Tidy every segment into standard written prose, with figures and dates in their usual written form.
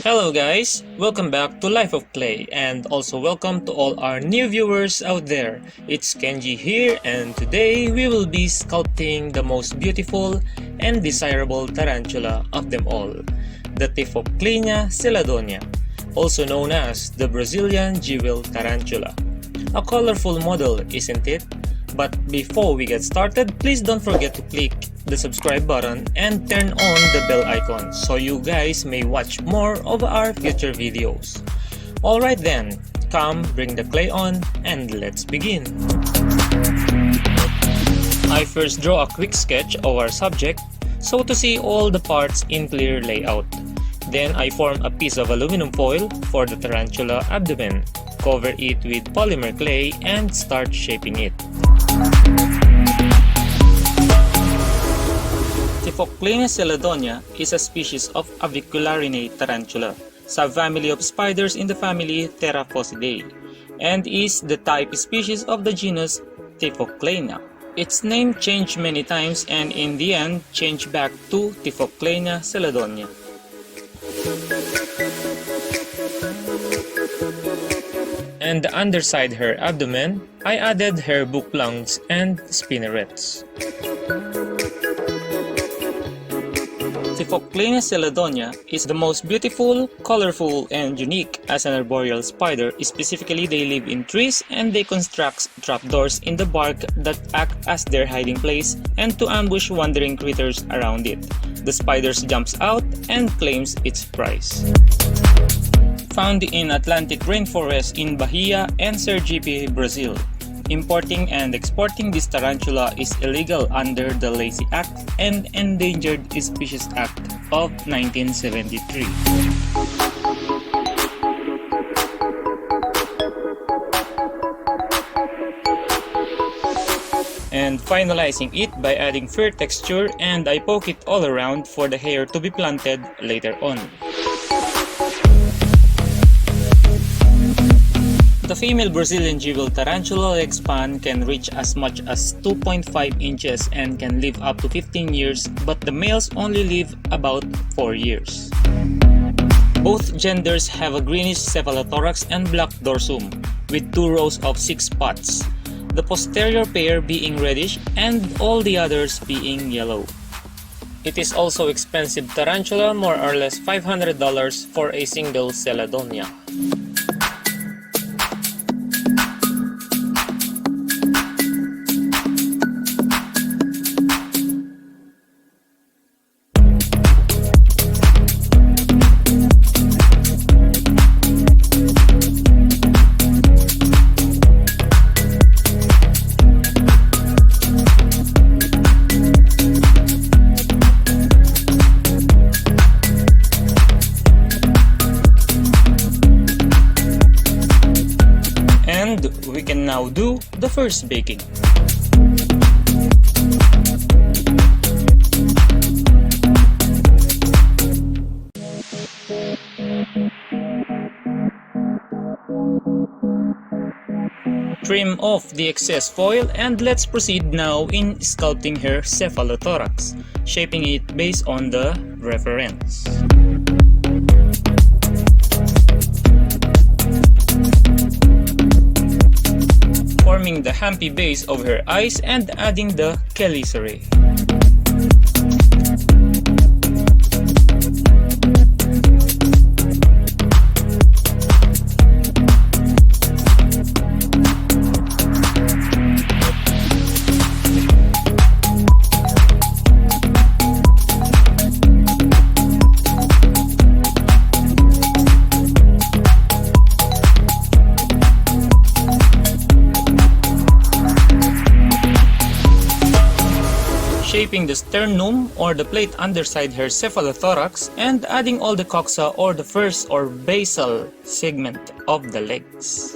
Hello guys, welcome back to Life of Clay and also welcome to all our new viewers out there. It's Kenji here and today we will be sculpting the most beautiful and desirable tarantula of them all, the Typhochlaena seladonia, also known as the Brazilian Jewel Tarantula. A colorful model, isn't it? But before we get started, please don't forget to click the subscribe button and turn on the bell icon so you guys may watch more of our future videos. Alright then, come bring the clay on and let's begin. I first draw a quick sketch of our subject so to see all the parts in clear layout. Then I form a piece of aluminum foil for the tarantula abdomen, cover it with polymer clay and start shaping it. Typhochlaena seladonia is a species of Aviculariinae tarantula, subfamily of spiders in the family Theraphosidae, and is the type species of the genus Typhochlaena. Its name changed many times and in the end changed back to Typhochlaena seladonia. And underside her abdomen, I added her book lungs and spinnerets. Typhochlaena seladonia is the most beautiful, colorful, and unique as an arboreal spider. Specifically, they live in trees and they construct trapdoors in the bark that act as their hiding place and to ambush wandering critters around it. The spider jumps out and claims its prize. Found in Atlantic rainforest in Bahia and Sergipe, Brazil. Importing and exporting this tarantula is illegal under the LACEY Act and Endangered Species Act of 1973. And finalizing it by adding fur texture, and I poke it all around for the hair to be planted later on. The female Brazilian Jewel Tarantula leg span can reach as much as 2.5 inches and can live up to 15 years, but the males only live about 4 years. Both genders have a greenish cephalothorax and black dorsum, with 2 rows of 6 spots, the posterior pair being reddish and all the others being yellow. It is also expensive tarantula, more or less $500 for a single seladonia. We can now do the first baking. Trim off the excess foil and let's proceed now in sculpting her cephalothorax, shaping it based on the reference. Forming the humpy base of her eyes and adding the chelicerae. Shaping the sternum or the plate underside her cephalothorax and adding all the coxa or the first or basal segment of the legs.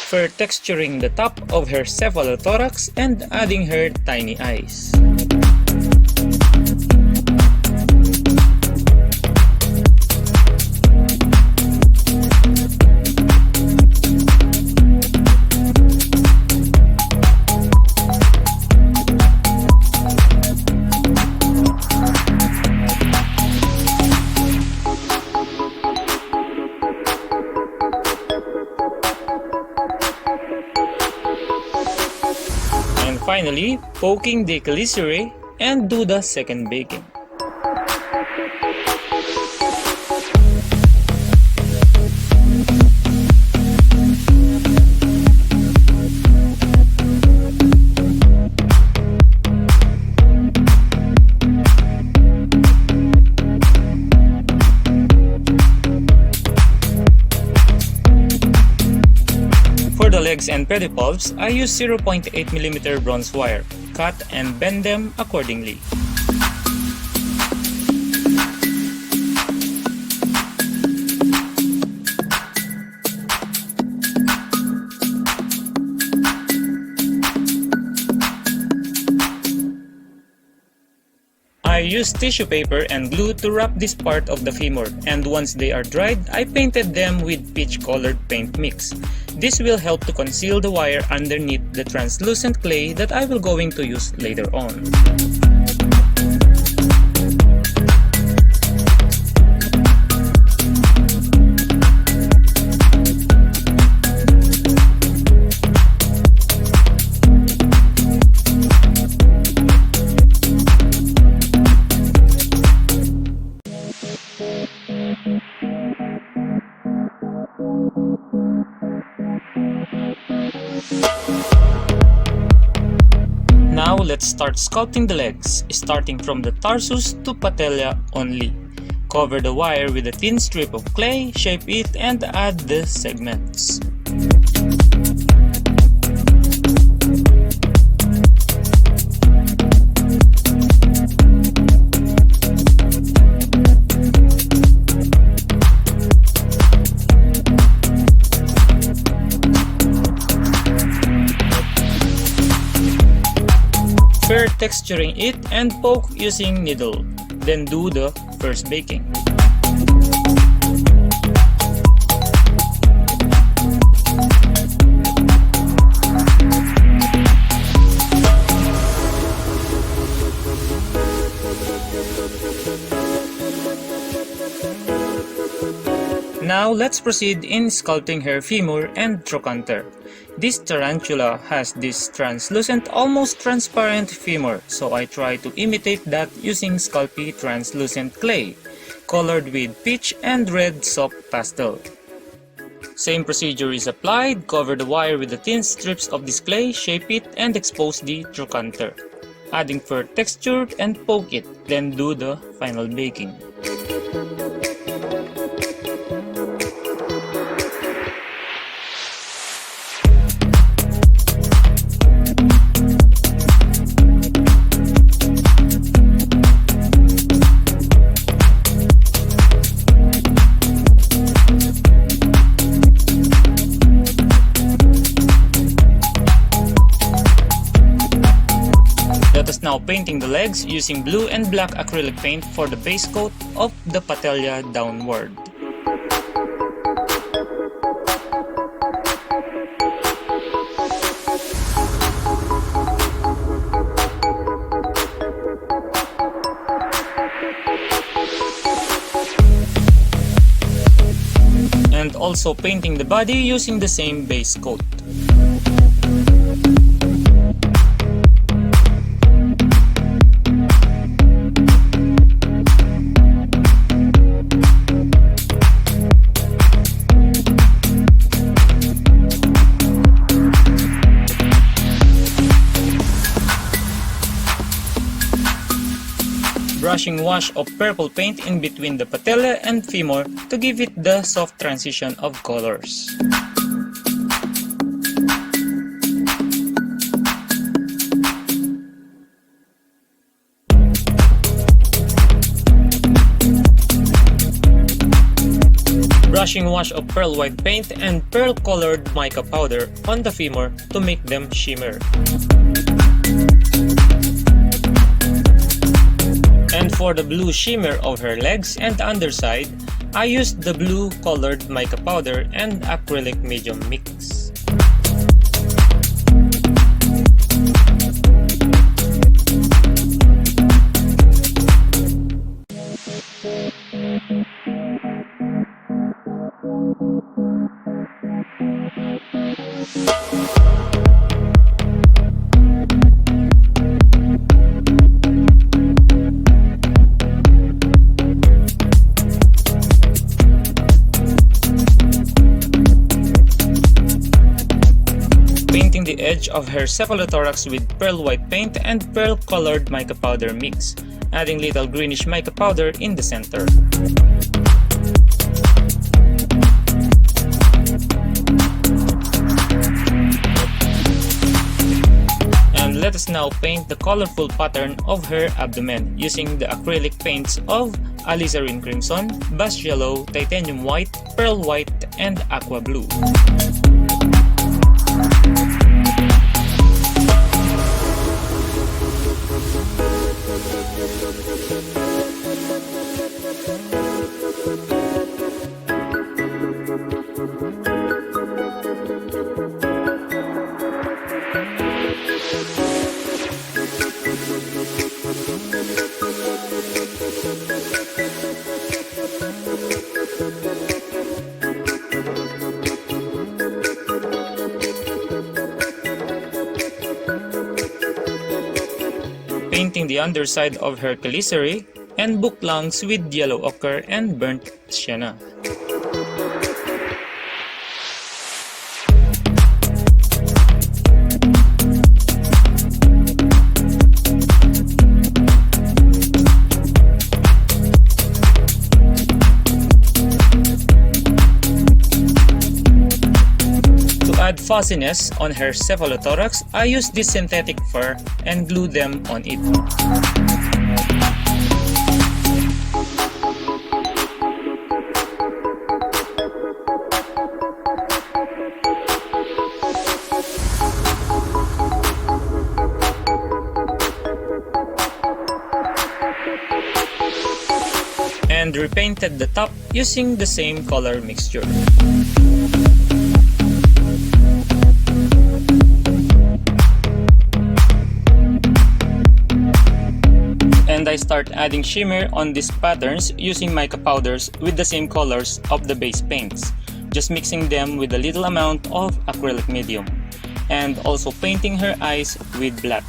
for texturing the top of her cephalothorax and adding her tiny eyes. Finally, poking the LACEY and do the second baking. For the legs and pedipalps, I use 0.8mm bronze wire. Cut and bend them accordingly. I used tissue paper and glue to wrap this part of the femur, and once they are dried, I painted them with peach-colored paint mix. This will help to conceal the wire underneath the translucent clay that I will going to use later on. Now let's start sculpting the legs, starting from the tarsus to patella only. Cover the wire with a thin strip of clay, shape it, and add the segments. First texturing it and poke using needle, then do the first baking. Now let's proceed in sculpting her femur and trochanter. This tarantula has this translucent, almost transparent femur, so I try to imitate that using Sculpey translucent clay, colored with peach and red soft pastel. Same procedure is applied, cover the wire with the thin strips of this clay, shape it, and expose the trochanter. Adding fur texture and poke it, then do the final baking. Let us now painting the legs using blue and black acrylic paint for the base coat of the patella downward. And also painting the body using the same base coat. Brushing wash of purple paint in between the patella and femur to give it the soft transition of colors. brushing wash of pearl white paint and pearl colored mica powder on the femur to make them shimmer. And for the blue shimmer of her legs and underside, I used the blue colored mica powder and acrylic medium mix. Painting the edge of her cephalothorax with pearl white paint and pearl colored mica powder mix, adding little greenish mica powder in the center. And let us now paint the colorful pattern of her abdomen using the acrylic paints of alizarin crimson, bass yellow, titanium white, pearl white, and aqua blue. Painting the underside of her chelicerae and book lungs with yellow ochre and burnt sienna. To add fuzziness on her cephalothorax, I used this synthetic fur and glued them on it. And repainted the top using the same color mixture. And I start adding shimmer on these patterns using mica powders with the same colors of the base paints, just mixing them with a little amount of acrylic medium, and also painting her eyes with black.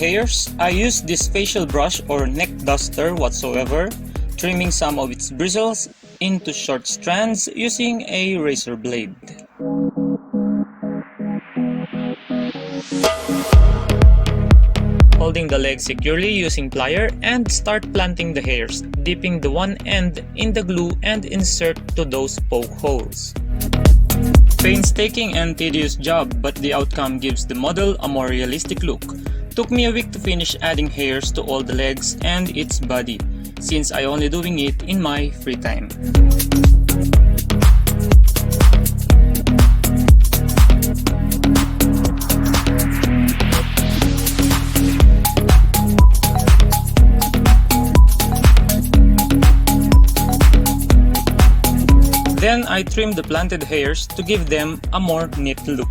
Hairs, I used this facial brush or neck duster whatsoever, trimming some of its bristles into short strands using a razor blade. Holding the leg securely using plier and start planting the hairs, dipping the one end in the glue and insert to those poke holes. Painstaking and tedious job, but the outcome gives the model a more realistic look. Took me a week to finish adding hairs to all the legs and its body, since I only doing it in my free time. Then I trim the planted hairs to give them a more neat look.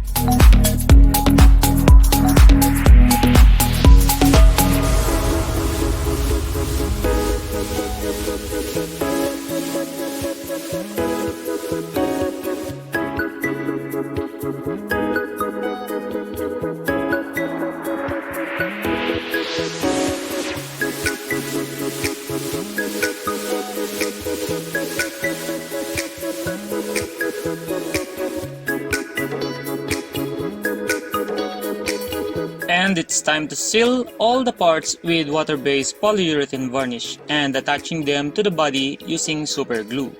And it's time to seal all the parts with water-based polyurethane varnish and attaching them to the body using super glue.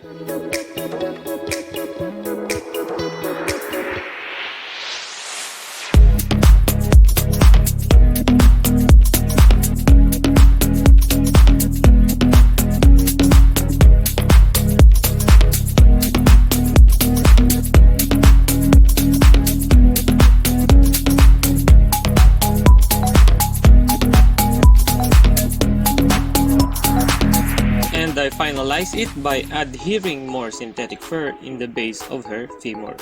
I finalize it by adhering more synthetic fur in the base of her femur.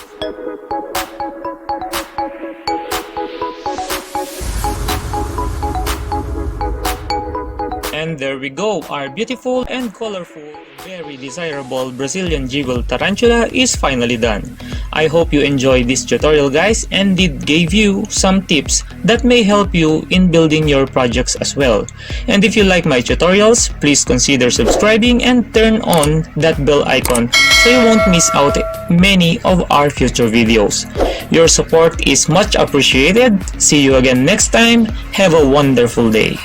And there we go, our beautiful and colorful, very desirable Brazilian Jewel Tarantula is finally done. I hope you enjoyed this tutorial guys and it gave you some tips that may help you in building your projects as well. And if you like my tutorials, please consider subscribing and turn on that bell icon so you won't miss out many of our future videos. Your support is much appreciated. See you again next time. Have a wonderful day.